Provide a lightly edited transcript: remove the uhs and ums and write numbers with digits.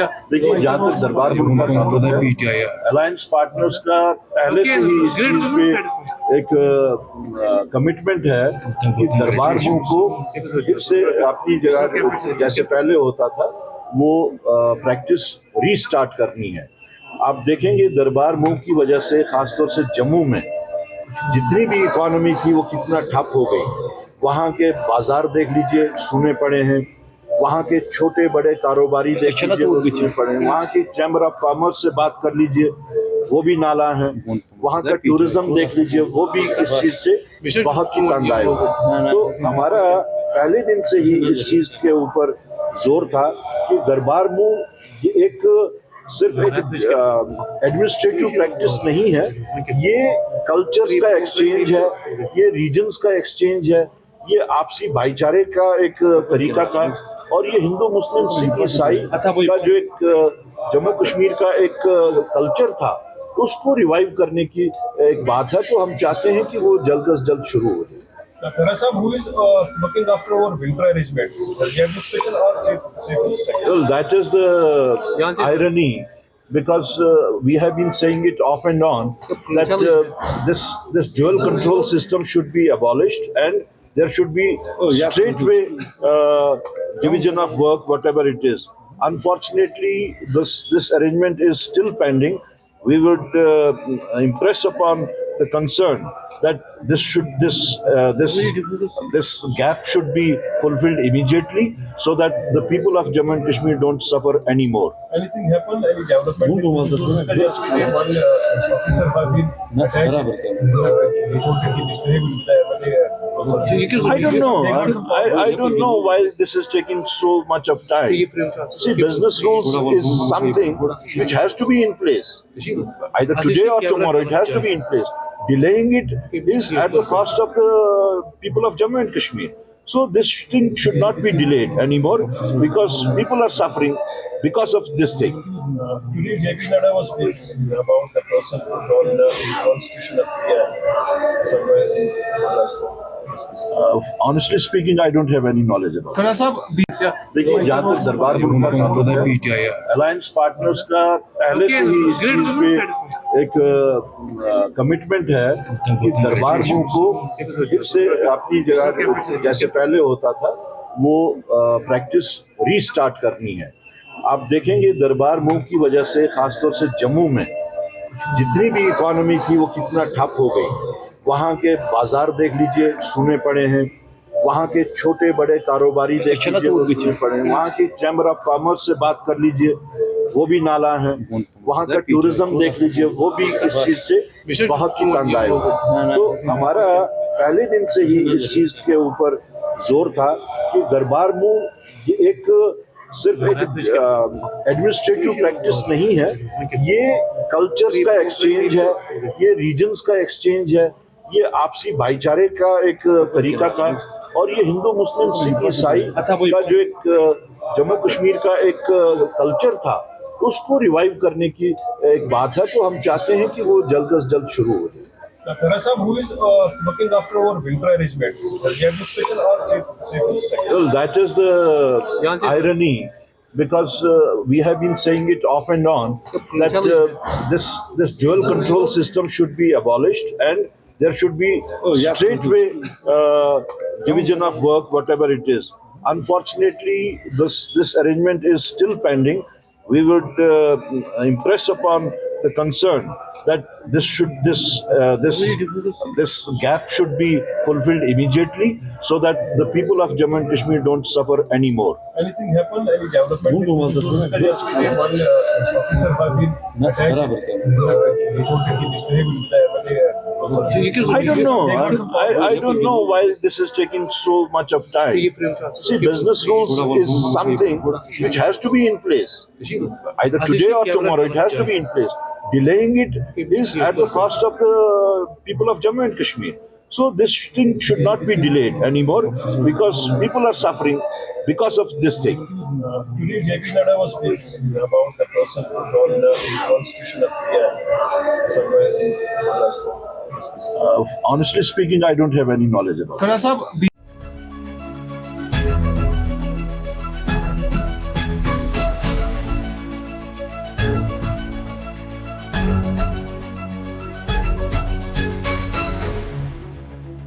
देखिए, जहाँ तक दरबार मुल्क का ताल्लुक है, अलायंस पार्टनर्स का पहले से ही इस चीज पे एक कमिटमेंट है कि दरबार मुल्क को फिर से अपनी जगह जैसे पहले होता था वो प्रैक्टिस रीस्टार्ट करनी है। आप देखेंगे दरबार मुल्क की वजह से खासतौर से जम्मू में जितनी भी इकोनॉमी थी वो कितना ठप हो गई। वहाँ के बाजार देख लीजिए, सुने पड़े हैं। वहाँ के छोटे बड़े कारोबारी देख लीजिए, वो सुने पड़े हैं। वहाँ की चैम्बर ऑफ कॉमर्स से बात कर लीजिए, वो भी नाला है। वहाँ का टूरिज्म देख लीजिए, वो भी इस चीज से बहुत ही तंग आए हुए। तो हमारा पहले दिन से ही इस चीज के ऊपर जोर था कि दरबार मुल्क ये एक सिर्फ एक एडमिनिस्ट्रेटिव प्रैक्टिस नहीं है, ये कल्चर्स का एक्सचेंज है, ये रीजन्स का एक्सचेंज है, ये आपसी भाईचारे का एक तरीका था। और ये हिंदू मुस्लिम सिख ईसाई का जो एक जम्मू कश्मीर का एक कल्चर था उसको रिवाइव करने की एक बात है। तो हम चाहते हैं कि वो जल्द से जल्द शुरू हो जाए। Sahib, who is looking after our winter arrangements? The administration or chief minister? Well, that is the irony, because we have been saying it off and on that this dual control system should be abolished and there should be straightway division of work, whatever it is. Unfortunately, this arrangement is still pending. We would impress upon the concern that this gap should be fulfilled immediately so that the people of Jammu and Kashmir don't suffer anymore. Anything happened? Any development? Because yesterday one officer has been attacked. Reported he misbehaved with the I don't know. I don't know why this is taking so much of time. See, business rules is something which has to be in place. Either today or tomorrow, it has to be in place. Delaying it is at the cost of the people of Jammu and Kashmir. So this thing should not be delayed anymore because people are suffering because of this thing. Today JP Nadda was speaking about the person who told the constitution of India somewhere in Maharashtra. Honestly speaking, I don't have any knowledge about it. देखिए, जहाँ तक दरबार मुल्क का ताल्लुक है, alliance partners का पहले से ही इस चीज पे एक कमिटमेंट है कि दरबार मुल्क को फिर से अपनी जगह जैसे पहले होता था वो प्रैक्टिस रीस्टार्ट करनी है। आप देखेंगे दरबार मुल्क की वजह से खासतौर से जम्मू में जितनी भी इकोनॉमी थी वो कितना ठप हो गई। वहाँ के बाजार देख लीजिए, सुने पड़े हैं। वहाँ के छोटे बड़े कारोबारी देख लीजिए, वो सुने पड़े हैं। वहाँ की चैम्बर ऑफ कॉमर्स से बात कर लीजिए, वो भी नाला है। वहाँ का टूरिज्म देख लीजिए, वो भी इस चीज से बहुत ही तंग आए हुए। तो हमारा पहले दिन से ही इस चीज के ऊपर जोर था कि दरबार मुल्क ये एक सिर्फ एक एडमिनिस्ट्रेटिव प्रैक्टिस नहीं है, ये कल्चर्स का एक्सचेंज है, ये रीजन्स का एक्सचेंज है, ये आपसी भाईचारे का एक तरीका था। और ये हिंदू मुस्लिम सिख ईसाई का जो एक जम्मू कश्मीर का एक कल्चर था उसको रिवाइव करने की एक बात है। तो हम चाहते हैं कि वो जल्द से जल्द शुरू हो जाए। Sahib, who is looking after our winter arrangements? The administration or chief minister? Well, that is the irony, because we have been saying it off and on that this dual control system should be abolished and there should be straightway division of work, whatever it is. Unfortunately, this arrangement is still pending. We would impress upon the concern that this gap should be fulfilled immediately so that the people of Jammu and Kashmir don't suffer anymore. Anything happened? Any development? Because yesterday one officer has been attacked. Reported he misbehaved with the I don't know. I don't know why this is taking so much of time. See, business rules is something which has to be in place. Either today or tomorrow, it has to be in place. Delaying it is at the cost of the people of Jammu and Kashmir. So this thing should not be delayed anymore because people are suffering because of this thing. Today JP Nadda was speaking about the person who told the constitution of India somewhere in Maharashtra. Honestly speaking, I don't have any knowledge about it. Sahib,